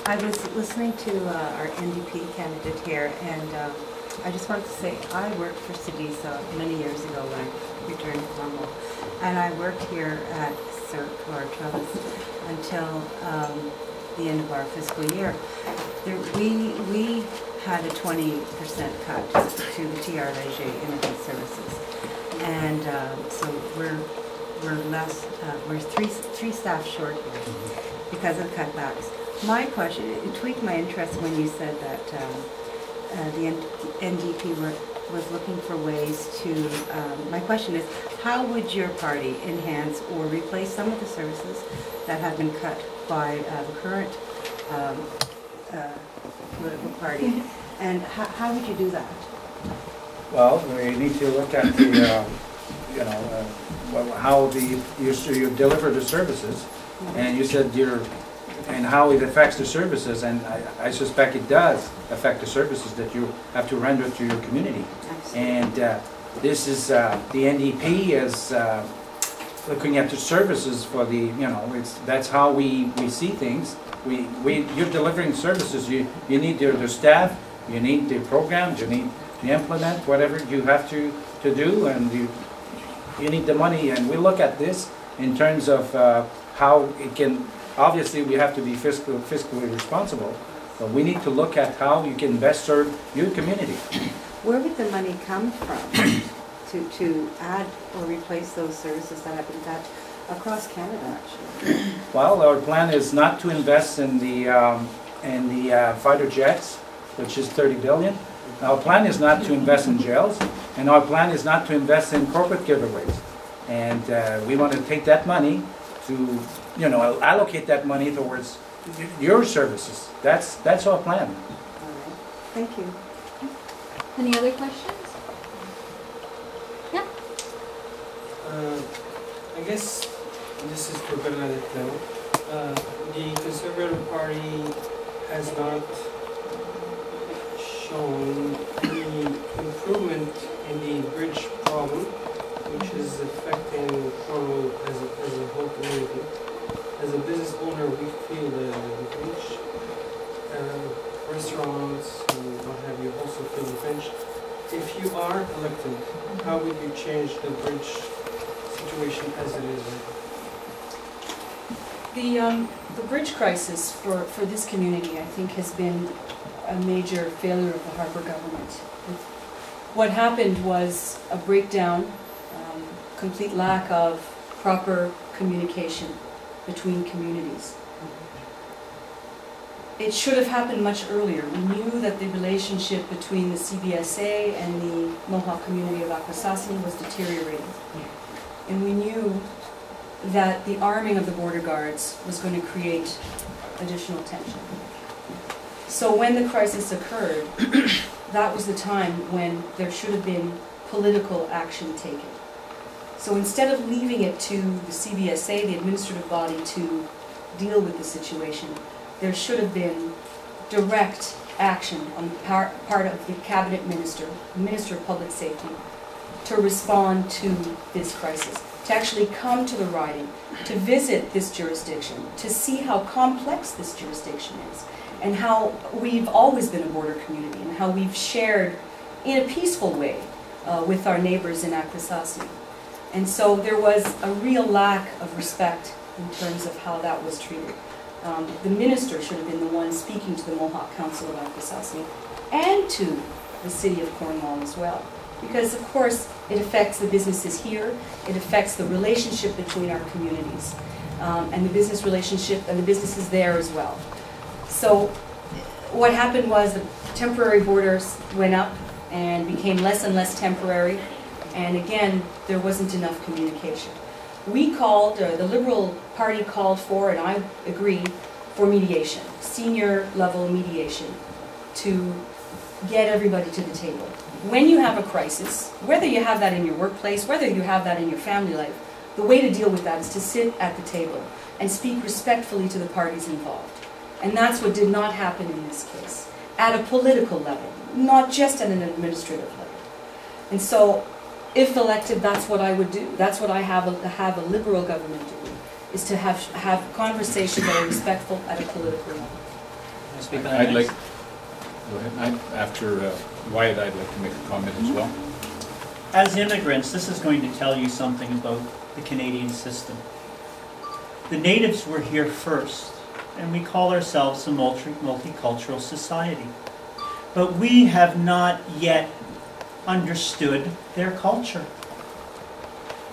I was listening to our NDP candidate here, and I just wanted to say I worked for Cedisa many years ago when I returned to Cornwall, and I worked here at CERC or Travis until the end of our fiscal year. We had a 20% cut to the TR Léger immigrant services, and so we're less, we're three staff short here because of cutbacks. My question, it tweaked my interest when you said that the NDP was looking for ways to, my question is, how would your party enhance or replace some of the services that have been cut by the current political party, and how would you do that? Well, we need to look at the, how you deliver the services, and you said and how it affects the services, and I suspect it does affect the services that you have to render to your community. Absolutely. And this is, the NDP is looking at the services for the, that's how we see things. You're delivering services, you need the staff, you need the programs, you need to implement whatever you have to do, and you need the money, and we look at this in terms of how it can. Obviously, we have to be fiscally responsible, but we need to look at how you can best serve your community. Where would the money come from to add or replace those services that have been cut across Canada, actually? Well, our plan is not to invest in the fighter jets, which is $30 billion. Our plan is not to invest in jails, and our plan is not to invest in corporate giveaways. And we want to take that money to, allocate that money towards your services. That's our plan. All right. Thank you. Any other questions? Yeah. I guess this is for Bernadette now. The Conservative Party has not shown any improvement in the bridge problem, which is affecting Cornwall as a whole community. As a business owner, we feel the bridge. Restaurants and what have you also feel the pinch. If you are elected, how would you change the bridge situation as it is right now? The bridge crisis for this community, I think, has been a major failure of the Harper government. What happened was a breakdown, complete lack of proper communication between communities. It should have happened much earlier. We knew that the relationship between the CBSA and the Mohawk community of Akwesasne was deteriorating. And we knew that the arming of the border guards was going to create additional tension. So when the crisis occurred, that was the time when there should have been political action taken. So instead of leaving it to the CBSA, the administrative body, to deal with the situation, there should have been direct action on the part of the cabinet minister, Minister of Public Safety, to respond to this crisis, to actually come to the riding, to visit this jurisdiction, to see how complex this jurisdiction is, and how we've always been a border community, and how we've shared in a peaceful way with our neighbors in Akwesasne. And so there was a real lack of respect in terms of how that was treated. The minister should have been the one speaking to the Mohawk Council of Akwesasne and to the city of Cornwall as well. Because, of course, it affects the businesses here, it affects the relationship between our communities, and the business relationship and the businesses there as well. So what happened was the temporary borders went up and became less and less temporary, and again, there wasn't enough communication. We called, the Liberal Party called for, and I agree, for mediation, senior level mediation, to get everybody to the table. When you have a crisis, whether you have that in your workplace, whether you have that in your family life, the way to deal with that is to sit at the table and speak respectfully to the parties involved. And that's what did not happen in this case, at a political level, not just at an administrative level. And so, if elected, that's what I would do. That's what I have a Liberal government do, is to have conversations that are respectful at a political level. Speak on that I'd like, next. go ahead. After Wyatt, I'd like to make a comment as well. As immigrants, this is going to tell you something about the Canadian system. The natives were here first, and we call ourselves a multicultural society. But we have not yet understood their culture.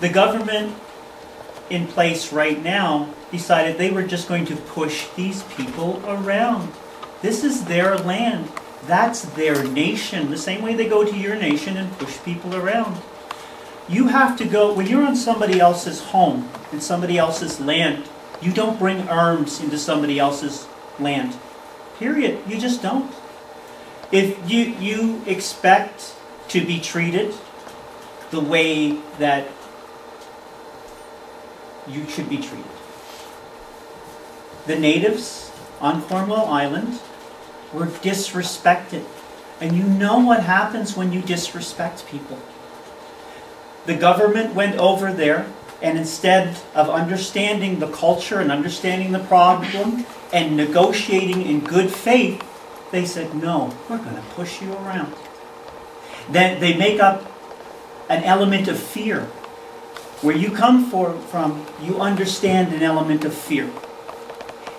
The government in place right now decided they were just going to push these people around. This is their land. That's their nation. The same way they go to your nation and push people around. You have to go, when you're on somebody else's home and somebody else's land, you don't bring arms into somebody else's land. Period. You just don't. If you expect to be treated the way that you should be treated. The natives on Cornwall Island were disrespected. And you know what happens when you disrespect people. The government went over there, and instead of understanding the culture and understanding the problem and negotiating in good faith, they said, no, we're going to push you around. Then they make up an element of fear. Where you come from, you understand an element of fear.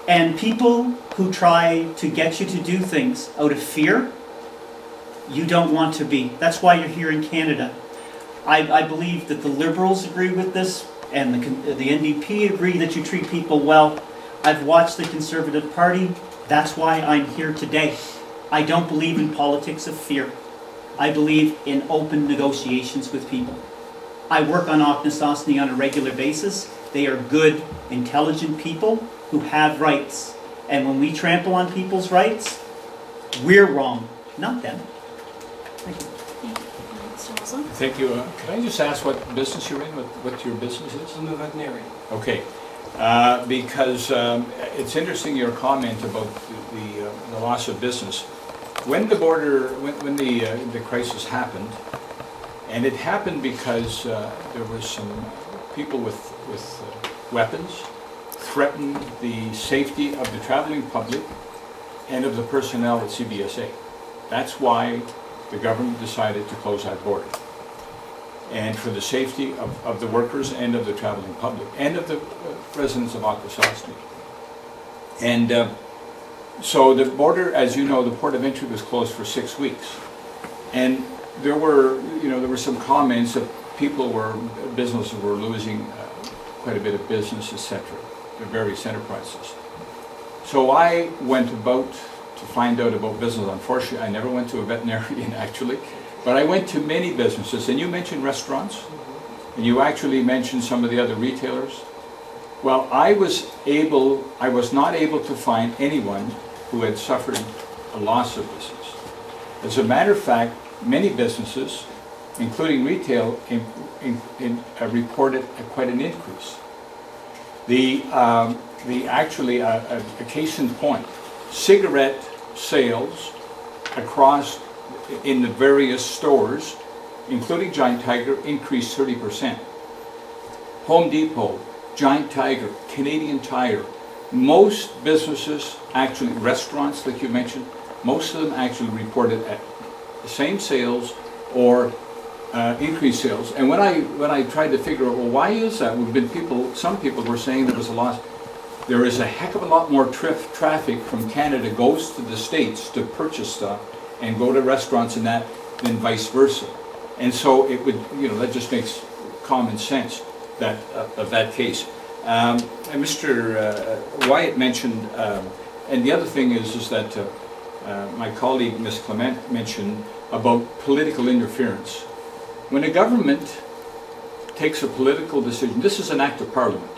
And people who try to get you to do things out of fear, you don't want to be. That's why you're here in Canada. I believe that the Liberals agree with this, and the NDP agree that you treat people well. I've watched the Conservative Party. That's why I'm here today. I don't believe in politics of fear. I believe in open negotiations with people. I work on Akwesasne on a regular basis. They are good, intelligent people who have rights. And when we trample on people's rights, we're wrong, not them. Thank you. Thank you. Could I just ask what business you're in, what your business is? I'm a veterinarian. Okay. Because it's interesting your comment about the loss of business. When the border, when the crisis happened, and it happened because there was some people with weapons threatened the safety of the traveling public and of the personnel at CBSA. That's why the government decided to close that border. And for the safety of the workers and of the traveling public and of the residents of Akwesasne. And so the border, as you know, the port of entry was closed for 6 weeks. And there were some comments that businesses were losing quite a bit of business, etc. The various enterprises. So I went about to find out about business. Unfortunately, I never went to a veterinarian actually, but I went to many businesses. And you mentioned restaurants, and you actually mentioned some of the other retailers. Well, I was not able to find anyone who had suffered a loss of business. As a matter of fact, many businesses, including retail, reported quite an increase. Actually, a case in point, cigarette sales across in the various stores, including Giant Tiger, increased 30%. Home Depot, Giant Tiger, Canadian Tire, most businesses, actually restaurants like you mentioned, most of them actually reported at the same sales or increased sales. And when I tried to figure out, well, why is that? Some people were saying there was a loss. There is a heck of a lot more traffic from Canada goes to the States to purchase stuff and go to restaurants and that than vice versa. And so it would, that just makes common sense that of that case. And Mr. Wyatt mentioned, and the other thing is that my colleague Ms. Clement mentioned about political interference. When a government takes a political decision, this is an act of Parliament,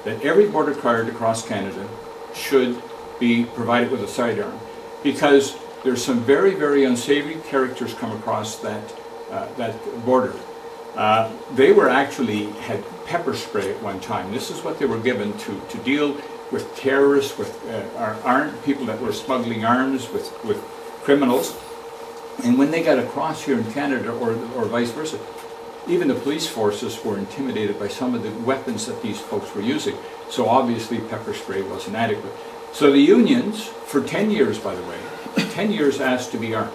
that every border guard across Canada should be provided with a sidearm, because there's some very, very unsavory characters come across that border. They were had pepper spray at one time. This is what they were given to deal with terrorists, with people that were smuggling arms, with criminals. And when they got across here in Canada, or vice versa, even the police forces were intimidated by some of the weapons that these folks were using. So obviously pepper spray wasn't adequate. So the unions, for 10 years, by the way, 10 years asked to be armed.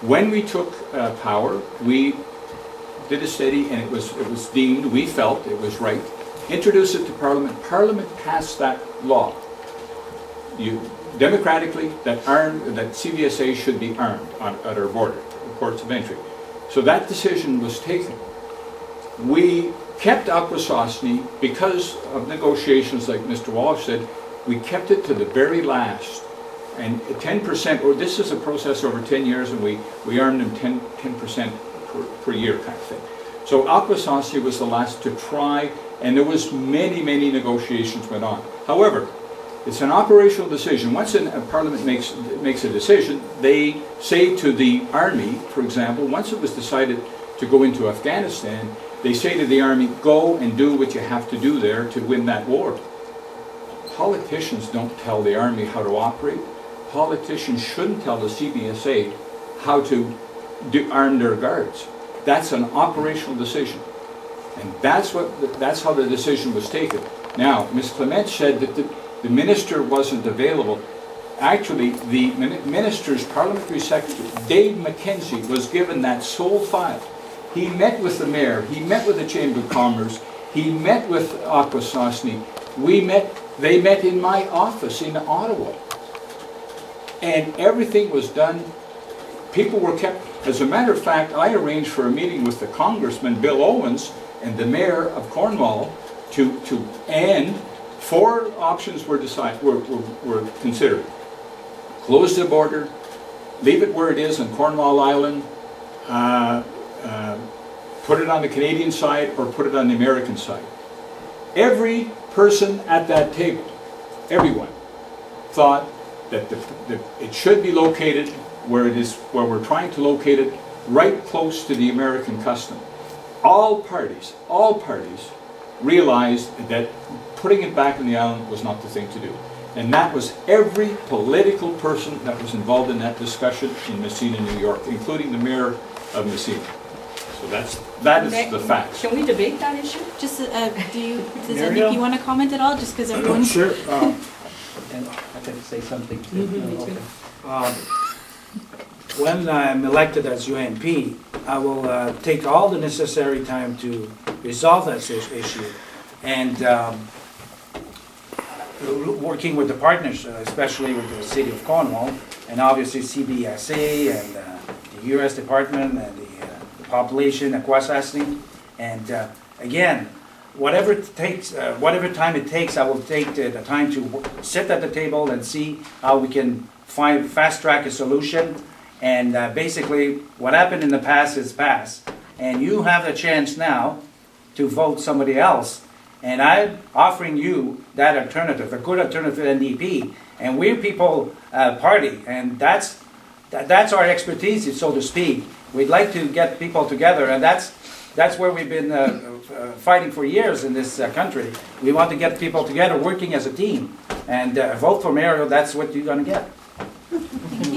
When we took power, we did a study, and it was deemed, we felt it was right, introduced it to Parliament. Parliament passed that law. Democratically, that CVSA should be armed at our border, ports of entry. So that decision was taken. We kept Akwesasne because of negotiations, like Mr. Walsh said. We kept it to the very last. And 10%, or this is a process over 10 years, and we armed them 10% per year kind of thing. So Akwesasne was the last to try, and there was many negotiations went on. However, it's an operational decision. Once a Parliament makes a decision, they say to the Army, for example, once it was decided to go into Afghanistan, they say to the Army, go and do what you have to do there to win that war. Politicians don't tell the Army how to operate. Politicians shouldn't tell the CBSA how to arm their guards. That's an operational decision. And that's how the decision was taken. Now, Ms. Clement said that the minister wasn't available. Actually, the minister's parliamentary secretary, Dave McKenzie, was given that sole file. He met with the mayor, he met with the Chamber of Commerce, he met with Akwesasne. They met in my office in Ottawa. And everything was done. People were kept. As a matter of fact, I arranged for a meeting with the Congressman Bill Owens and the mayor of Cornwall and 4 options were considered. Close the border, leave it where it is on Cornwall Island, put it on the Canadian side, or put it on the American side. Every person at that table, everyone, thought that it should be located where we're trying to locate it, right close to the American custom. All parties realized that putting it back on the island was not the thing to do. And that was every political person that was involved in that discussion in Messina, New York, including the mayor of Messina. So that is the facts. Can we debate that issue? Just, does MVP want to comment at all? Just because everyone... Sure. And I can say something too. Me too. When I'm elected as UNP, I will take all the necessary time to resolve that issue, and working with the partners, especially with the City of Cornwall, and obviously CBSA and the U.S. Department and the population, Akwesasne, and again, whatever it takes, whatever time it takes, I will take the time to sit at the table and see how we can fast track a solution. And basically, what happened in the past is past, and you have a chance now to vote somebody else. And I'm offering you that alternative, a good alternative NDP. And we're people party, and that's our expertise, so to speak. We'd like to get people together, and that's where we've been fighting for years in this country. We want to get people together, working as a team, and vote for Mario. That's what you're going to get.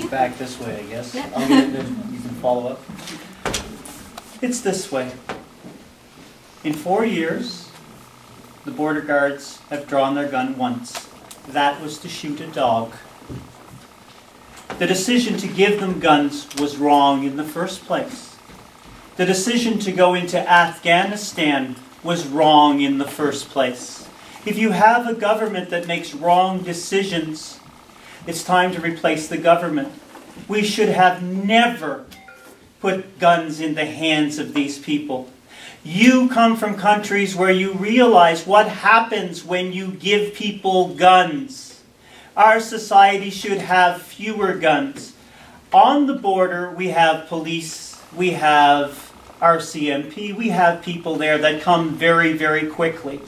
Back this way, I guess. Yeah. I'll get it, then you can follow up. It's this way. In 4 years, the border guards have drawn their gun once. That was to shoot a dog. The decision to give them guns was wrong in the first place. The decision to go into Afghanistan was wrong in the first place. If you have a government that makes wrong decisions, it's time to replace the government. We should have never put guns in the hands of these people. You come from countries where you realize what happens when you give people guns. Our society should have fewer guns. On the border, we have police, we have RCMP, we have people there that come very, very quickly.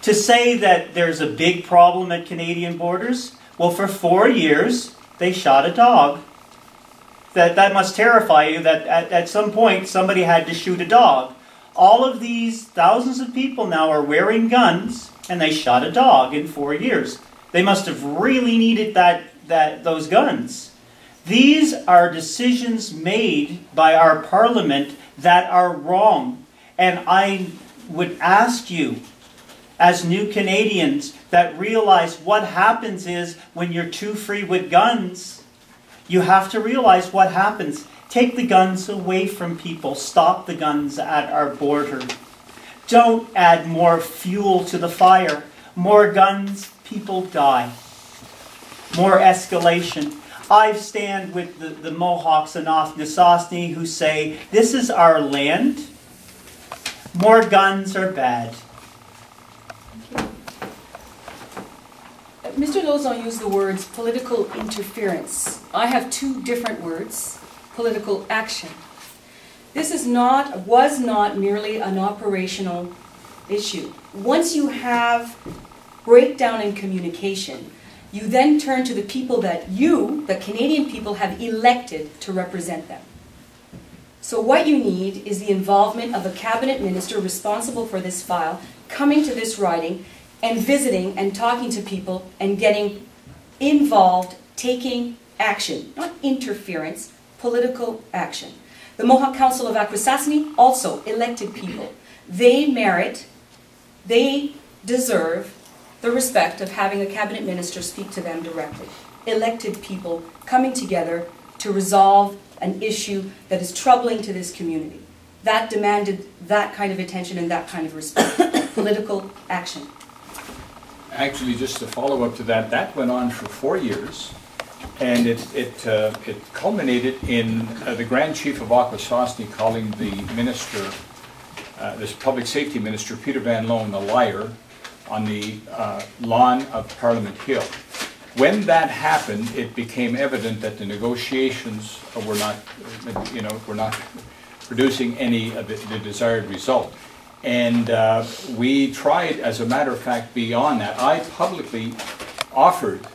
To say that there's a big problem at Canadian borders, well, for 4 years, they shot a dog. That must terrify you that at some point somebody had to shoot a dog. All of these thousands of people now are wearing guns, and they shot a dog in 4 years. They must have really needed those guns. These are decisions made by our Parliament that are wrong. And I would ask you, as new Canadians that realize what happens is when you're too free with guns, you have to realize what happens. Take the guns away from people. Stop the guns at our border. Don't add more fuel to the fire. More guns, people die. More escalation. I stand with the Mohawks and Nisosni who say, this is our land. More guns are bad. Mr. Lauzon used the words political interference. I have two different words, political action. This was not merely an operational issue. Once you have breakdown in communication, you then turn to the people that you, the Canadian people, have elected to represent them. So what you need is the involvement of a cabinet minister responsible for this file, coming to this riding and visiting and talking to people and getting involved, taking action, not interference, political action. The Mohawk Council of Akwesasne also elected people. They merit, they deserve the respect of having a cabinet minister speak to them directly. Elected people coming together to resolve an issue that is troubling to this community. That demanded that kind of attention and that kind of respect. Political action. Actually, just to follow up to that, that went on for 4 years, and it culminated in the Grand Chief of Akwesasne calling the minister, this public safety minister, Peter Van Loan, a liar on the lawn of Parliament Hill. When that happened, it became evident that the negotiations were not, were not producing any of the desired result. And we tried, as a matter of fact, beyond that. I publicly offered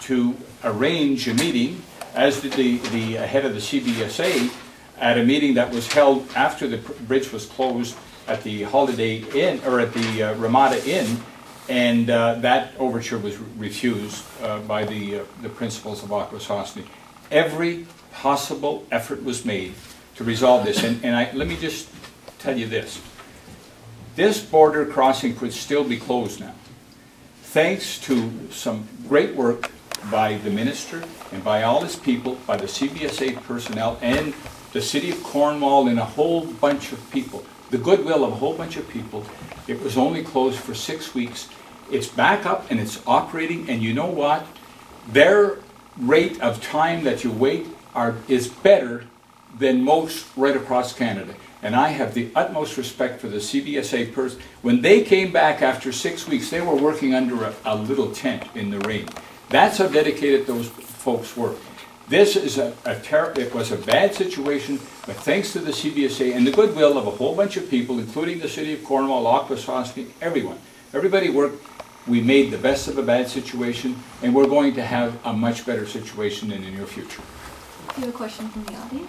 to arrange a meeting, as did the head of the CBSA, at a meeting that was held after the bridge was closed at the Holiday Inn, or at the Ramada Inn, and that overture was refused by the principals of Akwesasne. Every possible effort was made to resolve this, and let me just tell you this. This border crossing could still be closed now, thanks to some great work by the minister and by all his people, by the CBSA personnel and the city of Cornwall and a whole bunch of people, the goodwill of a whole bunch of people. It was only closed for 6 weeks. It's back up and it's operating, and you know what? Their rate of time that you wait is better than most right across Canada. And I have the utmost respect for the CBSA person. When they came back after 6 weeks, they were working under a little tent in the rain. That's how dedicated those folks were. This is it was a bad situation, but thanks to the CBSA and the goodwill of a whole bunch of people, including the city of Cornwall, Akwesasne, everybody worked. We made the best of a bad situation, and we're going to have a much better situation in the near future. Do you have a question from the audience?